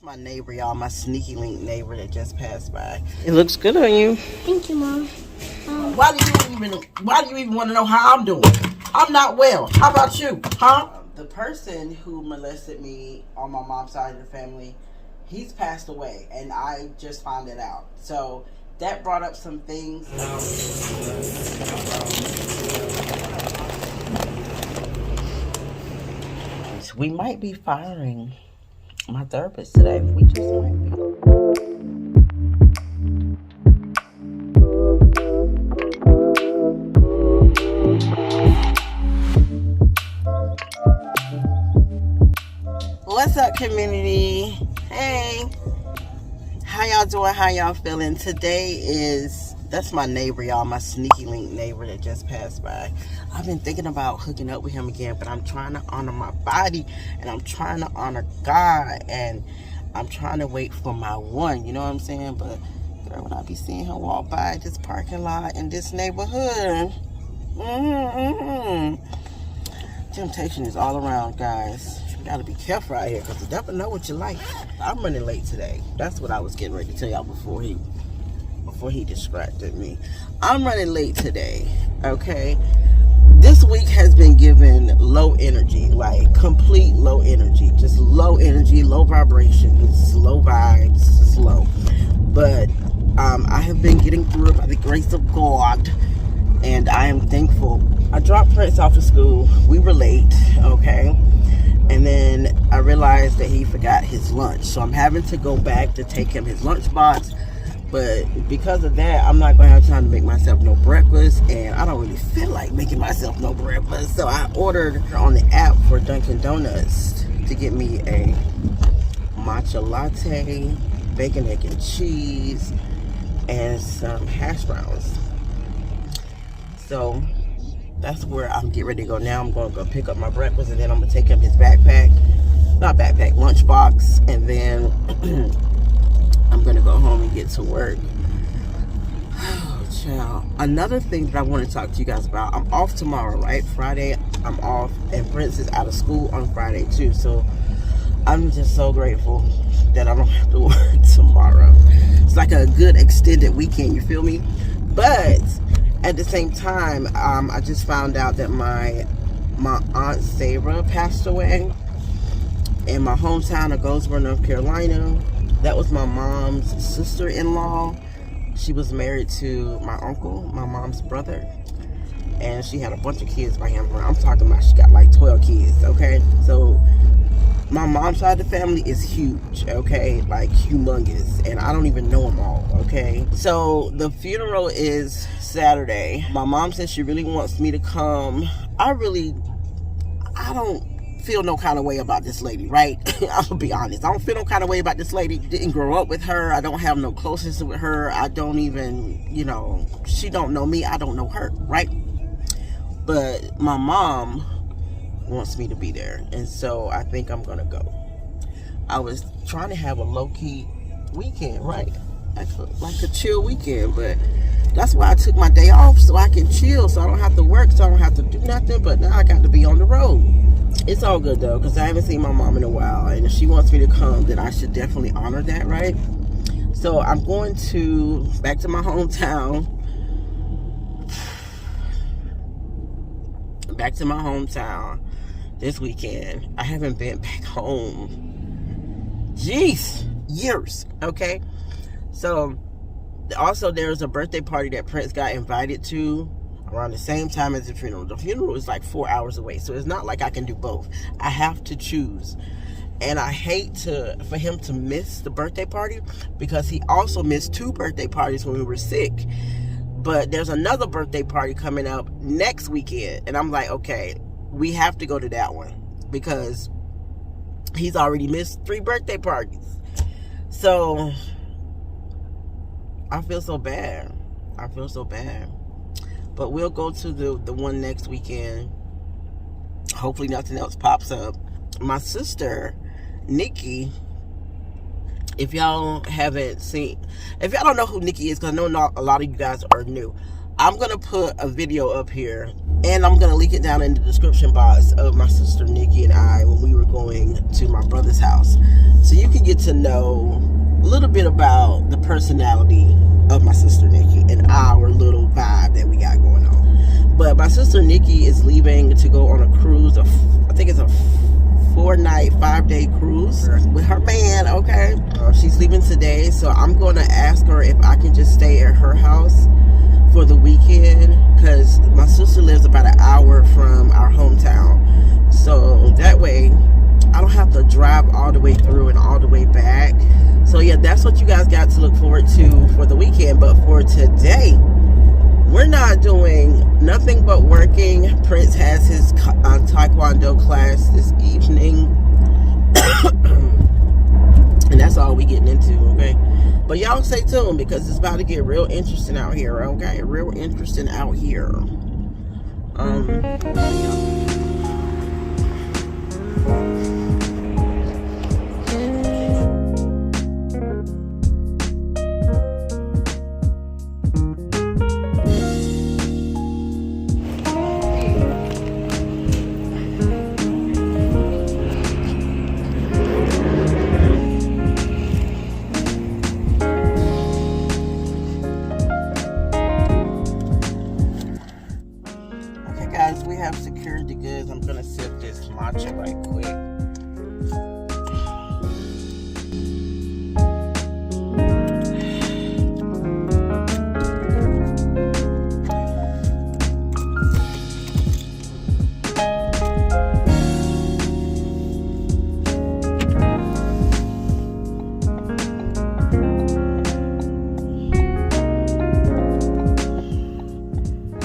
my neighbor, y'all. My sneaky link neighbor that just passed by. It looks good on you. Thank you, Mom. Why do you even want to know how I'm doing? I'm not well. How about you? Huh? The person who molested me on my mom's side of the family, he's passed away, and I just found it out. So that brought up some things. We might be firing my therapist today. We just might be. What's up, community? Hey, how y'all doing? How y'all feeling? That's my neighbor, y'all. My sneaky link neighbor that just passed by. I've been thinking about hooking up with him again, but I'm trying to honor my body, and I'm trying to honor God, and I'm trying to wait for my one, you know what I'm saying? But girl, when I be seeing him walk by this parking lot in this neighborhood, temptation is all around, guys. You gotta be careful out here, because you never know what you like. I'm running late today. That's what I was getting ready to tell y'all before he distracted me. I'm running late today, okay? This week has been given low energy, like complete low energy. Just low energy, low vibrations, low vibes, slow. But I have been getting through it by the grace of God, and I am thankful. I dropped Prince off to school. We were late, okay? And then I realized that he forgot his lunch. So I'm having to go back to take him his lunchbox. But because of that, I'm not going to have time to make myself no breakfast. And I don't really feel like making myself no breakfast. So I ordered on the app for Dunkin Donuts to get me a matcha latte, bacon, egg, and cheese, and some hash browns. So that's where I'm getting ready to go now. I'm going to go pick up my breakfast, and then I'm going to take him his lunchbox, and then I'm going to go home and get to work. Oh, child. Another thing that I want to talk to you guys about, I'm off tomorrow, right? Friday, I'm off, and Prince is out of school on Friday, too. So I'm just so grateful that I don't have to work tomorrow. It's like a good extended weekend, you feel me? But at the same time, I just found out that my Aunt Sarah passed away in my hometown of Goldsboro, North Carolina. That was my mom's sister-in-law. She was married to my uncle, my mom's brother. And she had a bunch of kids by him. I'm talking about she got like 12 kids, okay? So my mom's side of the family is huge, okay? Like humongous. And I don't even know them all, okay? So the funeral is Saturday. My mom said she really wants me to come. I don't feel no kind of way about this lady, right? I'm gonna be honest. I don't feel no kind of way about this lady. Didn't grow up with her. I don't have no closeness with her. I don't even, she don't know me. I don't know her, right? But my mom wants me to be there, and so I think I'm gonna go. I was trying to have a low-key weekend, right? Like a chill weekend, but that's why I took my day off, so I can chill, so I don't have to work, so I don't have to do nothing. But now I got to be on the road. It's all good though, because I haven't seen my mom in a while, and if she wants me to come, then I should definitely honor that, right? So I'm going back to my hometown. Back to my hometown this weekend. I haven't been back home, jeez, years, okay? So also there's a birthday party that Prince got invited to around the same time as the funeral. The funeral is like 4 hours away, so it's not like I can do both. I have to choose. And I hate for him to miss the birthday party, because he also missed 2 birthday parties when we were sick. But there's another birthday party coming up next weekend, and I'm like, okay, we have to go to that one, because he's already missed 3 birthday parties. So I feel so bad. But we'll go to the one next weekend. Hopefully nothing else pops up. My sister, Nikki, if y'all don't know who Nikki is, because I know not a lot of you guys are new. I'm going to put a video up here, and I'm going to link it down in the description box of my sister Nikki and I when we were going to my brother's house. So you can get to know a little bit about the personality of my sister Nikki and our little vibe that we got going on. But my sister Nikki is leaving to go on a cruise. I think it's a 4-night, 5-day cruise with her man, okay? She's leaving today, so I'm going to ask her if I can just stay at her house for the weekend, because my sister lives about an hour from our hometown. So that way, I don't have to drive all the way through and all the way back. So yeah, that's what you guys got to look forward to for the weekend. But for today, we're not doing nothing but working. Prince has his Taekwondo class this evening. And that's all we getting into, okay? But y'all stay tuned, because it's about to get real interesting out here, okay? Real interesting out here. We have secured the goods. I'm gonna sip this matcha right quick.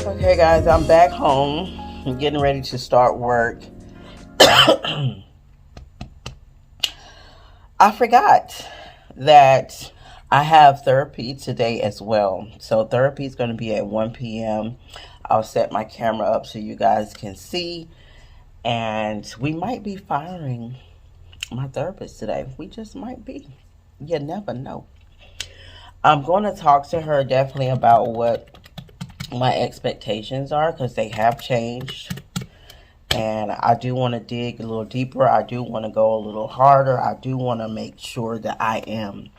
Okay guys, I'm back home. I'm getting ready to start work. I forgot that I have therapy today as well. So therapy is going to be at 1 p.m. I'll set my camera up so you guys can see. And we might be firing my therapist today. We just might be. You never know. I'm going to talk to her definitely about what my expectations are, because they have changed, and I do want to dig a little deeper. I do want to go a little harder. I do want to make sure that I am,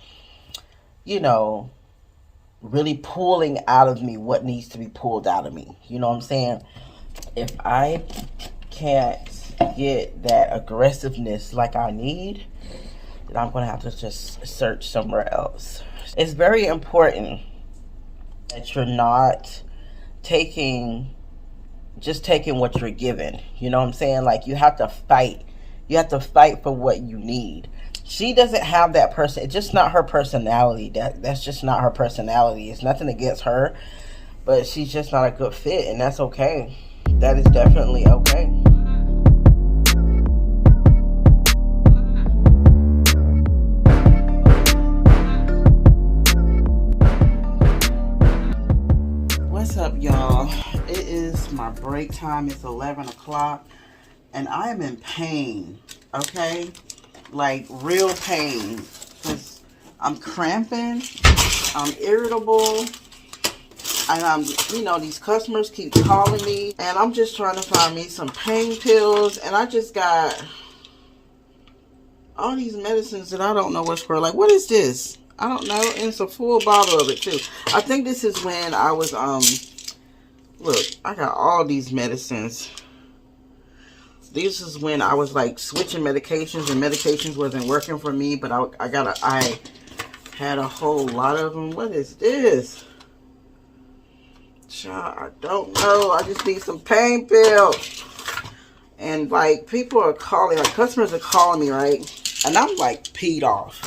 you know, really pulling out of me what needs to be pulled out of me. You know what I'm saying? If I can't get that aggressiveness like I need, then I'm going to have to just search somewhere else. It's very important that you're not just taking what you're given. You know what I'm saying? Like, you have to fight. You have to fight for what you need. She doesn't have that person. It's just not her personality. That's just not her personality. It's nothing against her, but she's just not a good fit, and that's okay. That is definitely okay. What's up, y'all? It is my break time. It's 11 o'clock, and I am in pain, okay? Like, real pain, because I'm cramping, I'm irritable, and these customers keep calling me, and I'm just trying to find me some pain pills, and I just got all these medicines that I don't know what's for. Like, what is this? I don't know, and it's a full bottle of it too. I think this is when I was, look, I got all these medicines. This is when I was like switching medications, and medications wasn't working for me, but I had a whole lot of them. What is this? Child, I don't know. I just need some pain pills. And like, people are calling, like customers are calling me, right? And I'm like peed off.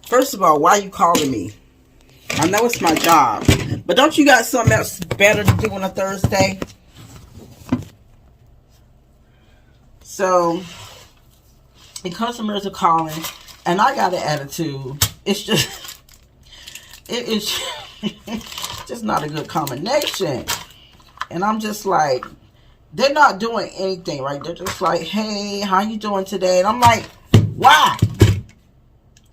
First of all, why are you calling me? I know it's my job, but don't you got something else better to do on a Thursday? So, the customers are calling, and I got an attitude. It's just, it is just not a good combination. And I'm just like, they're not doing anything, right? They're just like, hey, how you doing today? And I'm like, why?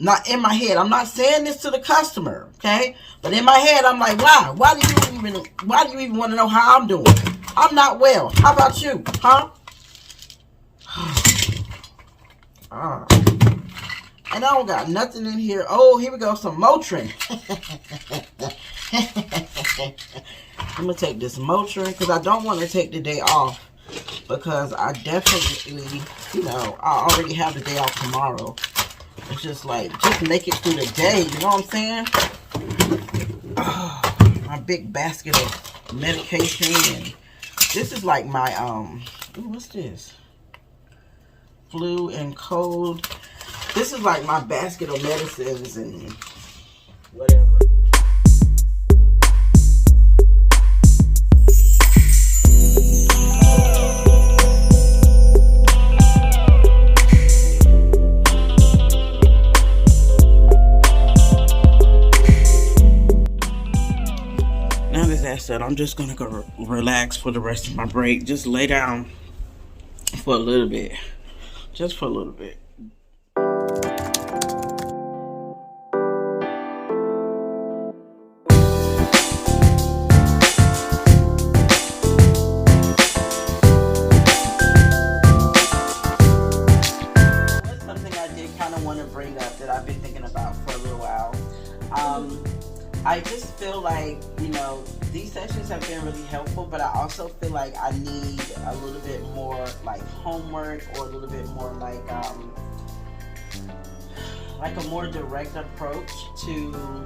Not in my head. I'm not saying this to the customer, okay? But in my head, I'm like, why? Why do you even want to know how I'm doing? I'm not well. How about you? Huh? And I don't got nothing in here. Oh, here we go. Some Motrin. I'm going to take this Motrin because I don't want to take the day off. Because I definitely, you know, I already have the day off tomorrow. It's just like, just make it through the day. You know what I'm saying? Oh, my big basket of medication. And this is like my, ooh, what's this? Flu and cold. This is like my basket of medicines and whatever. Now that that's said, I'm just gonna go relax for the rest of my break. Just lay down for a little bit. Just for a little bit. I just feel like, you know, these sessions have been really helpful, but I also feel like I need a little bit more like homework, or a little bit more like a more direct approach to,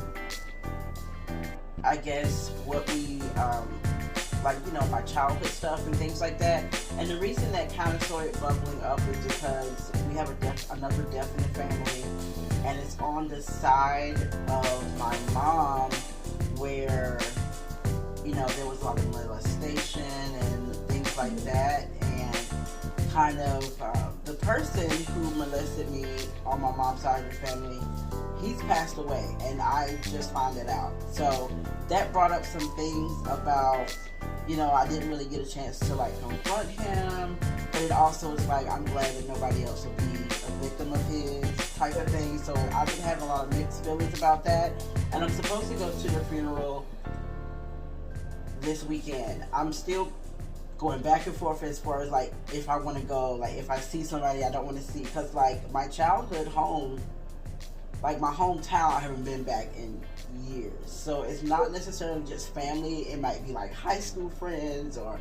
I guess, what we like, you know, my childhood stuff and things like that. And the reason that kind of started bubbling up is because we have another death in the family, and it's on the side of my mom where, you know, there was a lot of molestation and things like that, and kind of the person who molested me on my mom's side of the family, he's passed away, and I just found it out. So that brought up some things about, you know, I didn't really get a chance to like confront him, but it also was like, I'm glad that nobody else will be a victim of his type of thing. So I've been having a lot of mixed feelings about that, and I'm supposed to go to the funeral this weekend. I'm still going back and forth as far as like if I want to go, like if I see somebody I don't want to see, because like my childhood home, like my hometown, I haven't been back in years. So it's not necessarily just family. It might be like high school friends or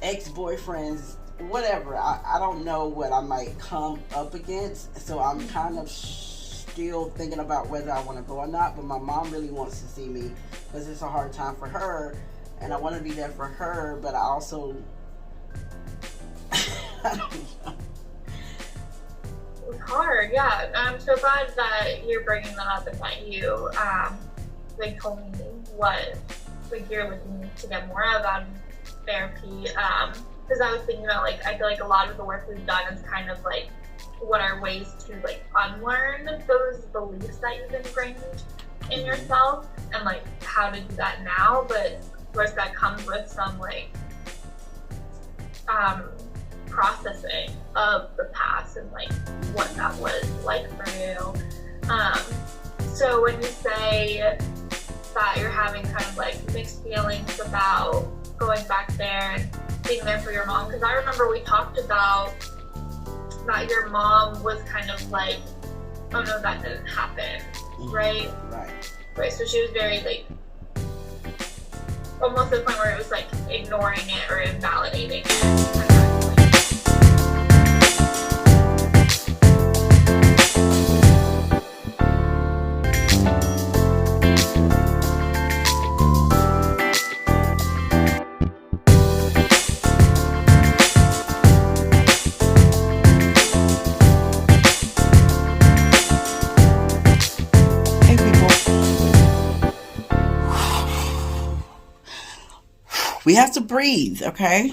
ex-boyfriends, whatever. I don't know what I might come up against. So I'm kind of still thinking about whether I want to go or not. But my mom really wants to see me because it's a hard time for her, and I want to be there for her, but I also I don't know. It's hard, yeah. I'm so glad that you're bringing that up and that you like told me what like you're looking to get more of out of therapy. Because I was thinking about, like, I feel like a lot of the work we've done is kind of like what are ways to like unlearn those beliefs that you've ingrained in yourself, and like how to do that now. But of course that comes with some like processing of the past and like what that was like for you. So when you say that you're having kind of like mixed feelings about going back there and being there for your mom, because I remember we talked about that your mom was kind of like, oh no, that didn't happen, right? Right. So she was very like, almost to the point where it was like ignoring it or invalidating it. We have to breathe, okay?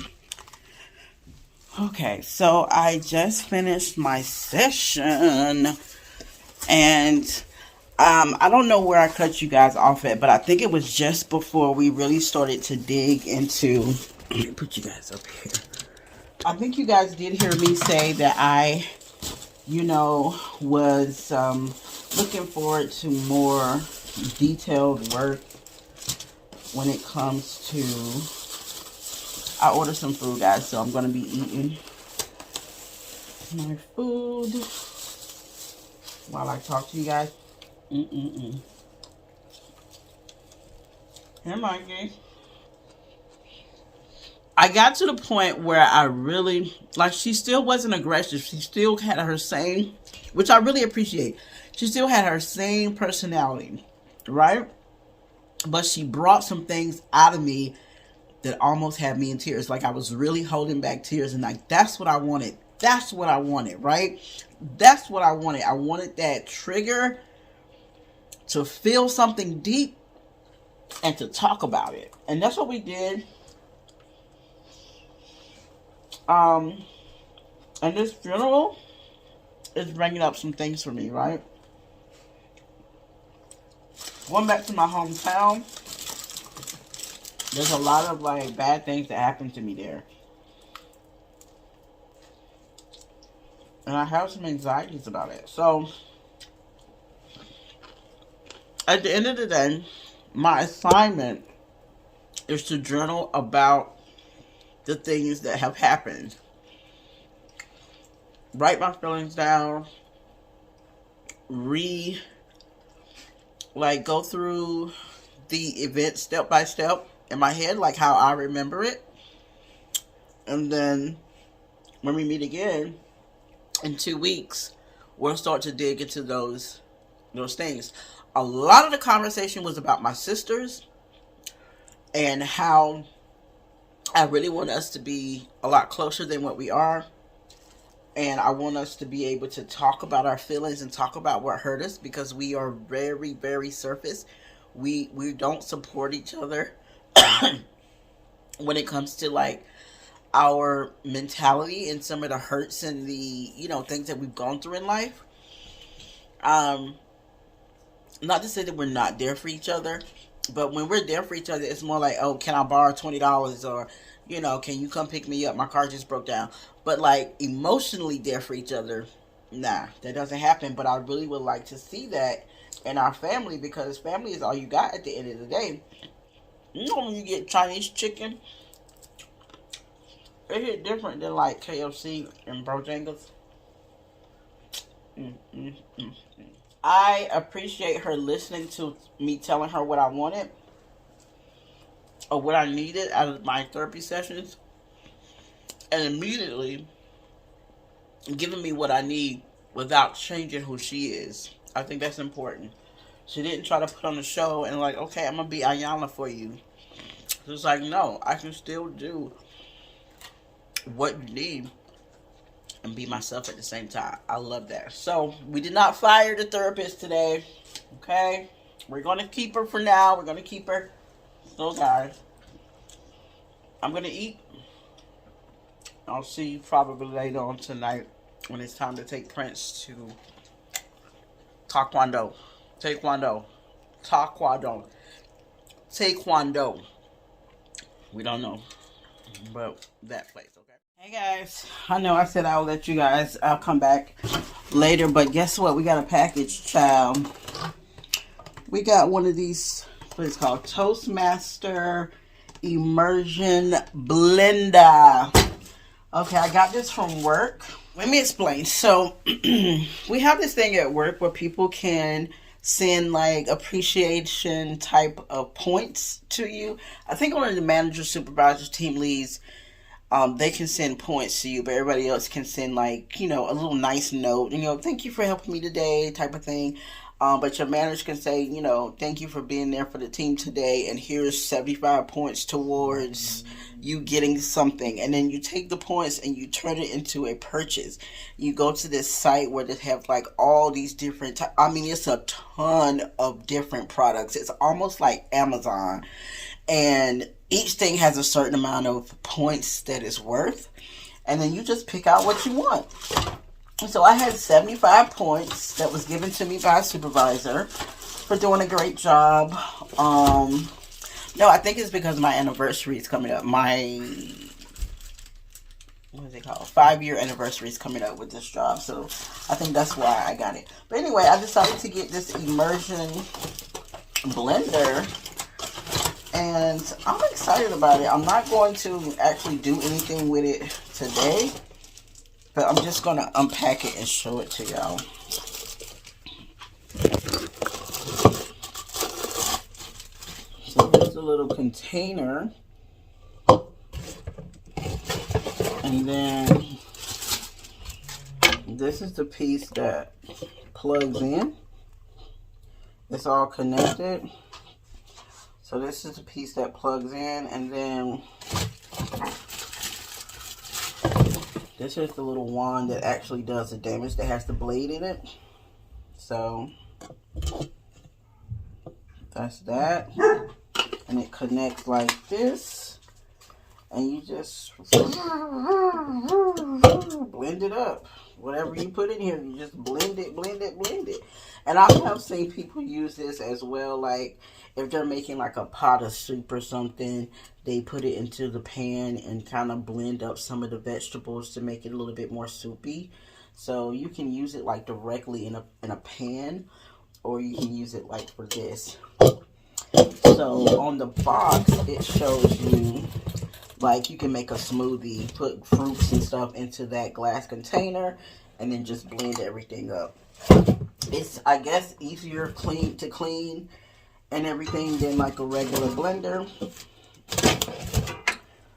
Okay, so I just finished my session, and I don't know where I cut you guys off at, but I think it was just before we really started to dig into, let me put you guys up here. I think you guys did hear me say that I you know, was looking forward to more detailed work when it comes to, I ordered some food, guys, so I'm going to be eating my food while I talk to you guys. Here, Mikey. I got to the point where I really, like, she still wasn't aggressive. She still had her same, which I really appreciate. She still had her same personality, right? But she brought some things out of me that almost had me in tears. Like, I was really holding back tears, and like, that's what I wanted. That's what I wanted, right? That's what I wanted. I wanted that trigger to feel something deep and to talk about it. And that's what we did. And this funeral is bringing up some things for me, right? Going back to my hometown, there's a lot of like bad things that happened to me there. And I have some anxieties about it. So, at the end of the day, my assignment is to journal about the things that have happened. Write my feelings down. Go through the event step by step in my head, like how I remember it. And then when we meet again in 2 weeks, we'll start to dig into those things. A lot of the conversation was about my sisters and how I really want us to be a lot closer than what we are. And I want us to be able to talk about our feelings and talk about what hurt us, because we are very, very surface. We don't support each other when it comes to like our mentality and some of the hurts and the, you know, things that we've gone through in life. Not to say that we're not there for each other, but when we're there for each other, it's more like, oh, can I borrow $20? Or, you know, can you come pick me up? My car just broke down. But like emotionally there for each other, nah, that doesn't happen. But I really would like to see that in our family, because family is all you got at the end of the day. You know, when you get Chinese chicken, it hit different than like KFC and Bojangles. I appreciate her listening to me telling her what I wanted or what I needed out of my therapy sessions, and immediately giving me what I need without changing who she is. I think that's important. She didn't try to put on a show and like, okay, I'm going to be Ayana for you. It's like, no, I can still do what you need and be myself at the same time. I love that. So, we did not fire the therapist today. Okay? We're going to keep her for now. We're going to keep her. So, guys, I'm going to eat. I'll see you probably later on tonight when it's time to take Prince to Taekwondo. We don't know. But that place, okay? Hey guys, I know I said I'll let you guys, I'll come back later, but guess what? We got a package, child. We got one of these, what it's called, Toastmaster Immersion Blender. Okay, I got this from work. Let me explain. So, we have this thing at work where people can send like appreciation type of points to you. I think one of the managers, supervisors, team leads, they can send points to you, but everybody else can send like, you know, a little nice note, you know, thank you for helping me today type of thing. But your manager can say, you know, thank you for being there for the team today, and here's 75 points towards you getting something. And then you take the points and you turn it into a purchase. You go to this site where they have like all these different, I mean, it's a ton of different products. It's almost like Amazon. And each thing has a certain amount of points that it's worth. And then you just pick out what you want. So I had 75 points that was given to me by a supervisor for doing a great job. No, I think it's because my anniversary is coming up. My what is it called? 5-year anniversary is coming up with this job, so I think that's why I got it. But anyway, I decided to get this Immersion blender, and I'm excited about it. I'm not going to actually do anything with it today, but I'm just going to unpack it and show it to y'all. So here's a little container. And then this is the piece that plugs in. It's all connected. So this is the piece that plugs in, and then this is the little wand that actually does the damage, that has the blade in it. So that's that. And it connects like this. And you just blend it up. Whatever you put in here, you just blend it, blend it, blend it. And I have seen people use this as well. Like if they're making like a pot of soup or something, they put it into the pan and kind of blend up some of the vegetables to make it a little bit more soupy. So you can use it like directly in a pan, or you can use it like for this. So on the box, it shows you like you can make a smoothie, put fruits and stuff into that glass container, and then just blend everything up. It's, I guess, easier to clean and everything than like a regular blender.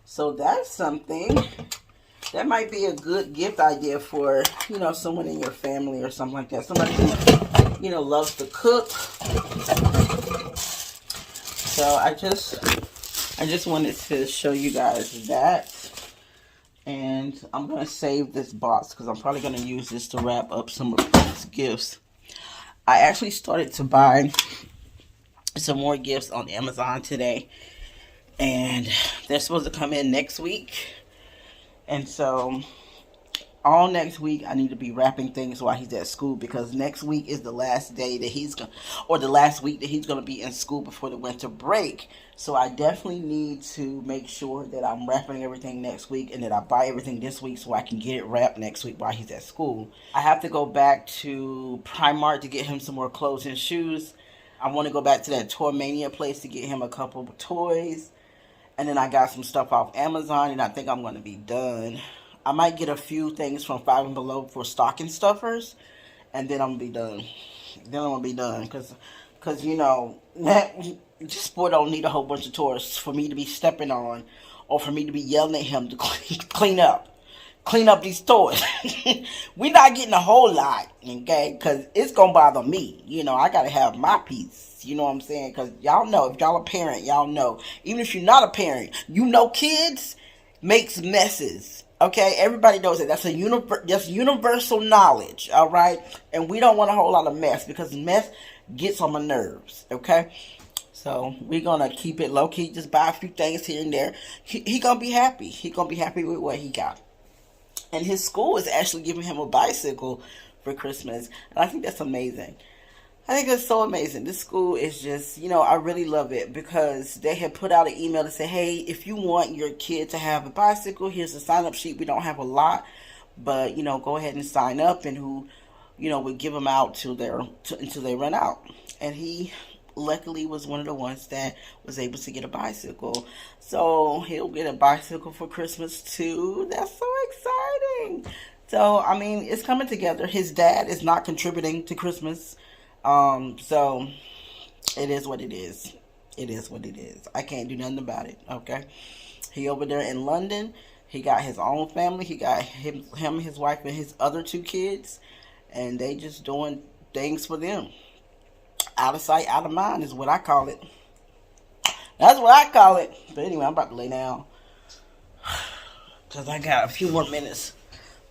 So that's something. That might be a good gift idea for, you know, someone in your family or something like that. Somebody who, you know, loves to cook. So I just wanted to show you guys that. And I'm going to save this box because I'm probably going to use this to wrap up some of these gifts. I actually started to buy some more gifts on Amazon today. And they're supposed to come in next week. And so all next week I need to be wrapping things while he's at school, because next week is the last day that he's going, or the last week that he's going to be in school before the winter break. So I definitely need to make sure that I'm wrapping everything next week, and that I buy everything this week so I can get it wrapped next week while he's at school. I have to go back to Primark to get him some more clothes and shoes. I want to go back to that Toy Mania place to get him a couple of toys. And then I got some stuff off Amazon, and I think I'm going to be done. I might get a few things from Five and Below for stocking stuffers, and then I'm going to be done. Then I'm going to be done, because you know, this boy don't need a whole bunch of toys for me to be stepping on, or for me to be yelling at him to clean up these toys. We're not getting a whole lot, okay, because it's going to bother me. You know, I got to have my piece. You know what I'm saying? Because y'all know, if y'all a parent, y'all know. Even if you're not a parent, you know kids makes messes. Okay? Everybody knows that. That's universal knowledge. All right? And we don't want a whole lot of mess, because mess gets on my nerves. Okay? So we're going to keep it low-key. Just buy a few things here and there. He going to be happy. He going to be happy with what he got. And his school is actually giving him a bicycle for Christmas. And I think that's amazing. I think it's so amazing. This school is just, you know, I really love it, because they had put out an email to say, hey, if you want your kid to have a bicycle, here's the sign-up sheet. We don't have a lot, but, you know, go ahead and sign up, and who, you know, would give them out until they run out. And he luckily was one of the ones that was able to get a bicycle. So he'll get a bicycle for Christmas too. That's so exciting. So, I mean, it's coming together. His dad is not contributing to Christmas. So it is what it is. It is what it is. I can't do nothing about it. Okay. He over there in London. He got his own family. He got him, his wife, and his other 2 kids, and they just doing things for them. Out of sight, out of mind is what I call it. That's what I call it. But anyway, I'm about to lay down, because I got a few more minutes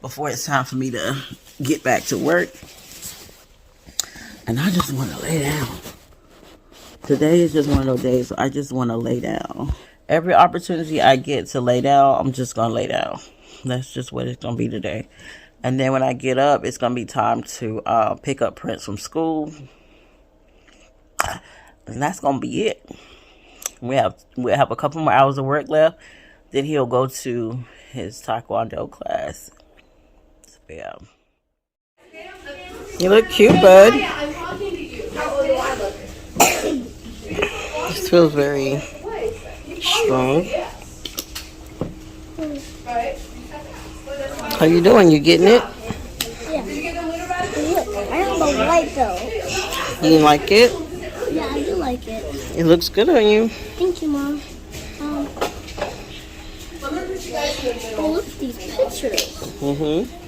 before it's time for me to get back to work. And I just want to lay down. Today is just one of those days, so I just want to lay down. Every opportunity I get to lay down, I'm just going to lay down. That's just what it's going to be today. And then when I get up, it's going to be time to pick up Prince from school. And that's going to be it. We'll have a couple more hours of work left. Then he'll go to his Taekwondo class. So, yeah. You look cute, bud. This feels very strong. How you doing? You getting it? Yeah. I don't like though. You like it? Yeah, I do like it. It looks good on you. Thank you, Mom. Oh, look at these pictures. Mm-hmm.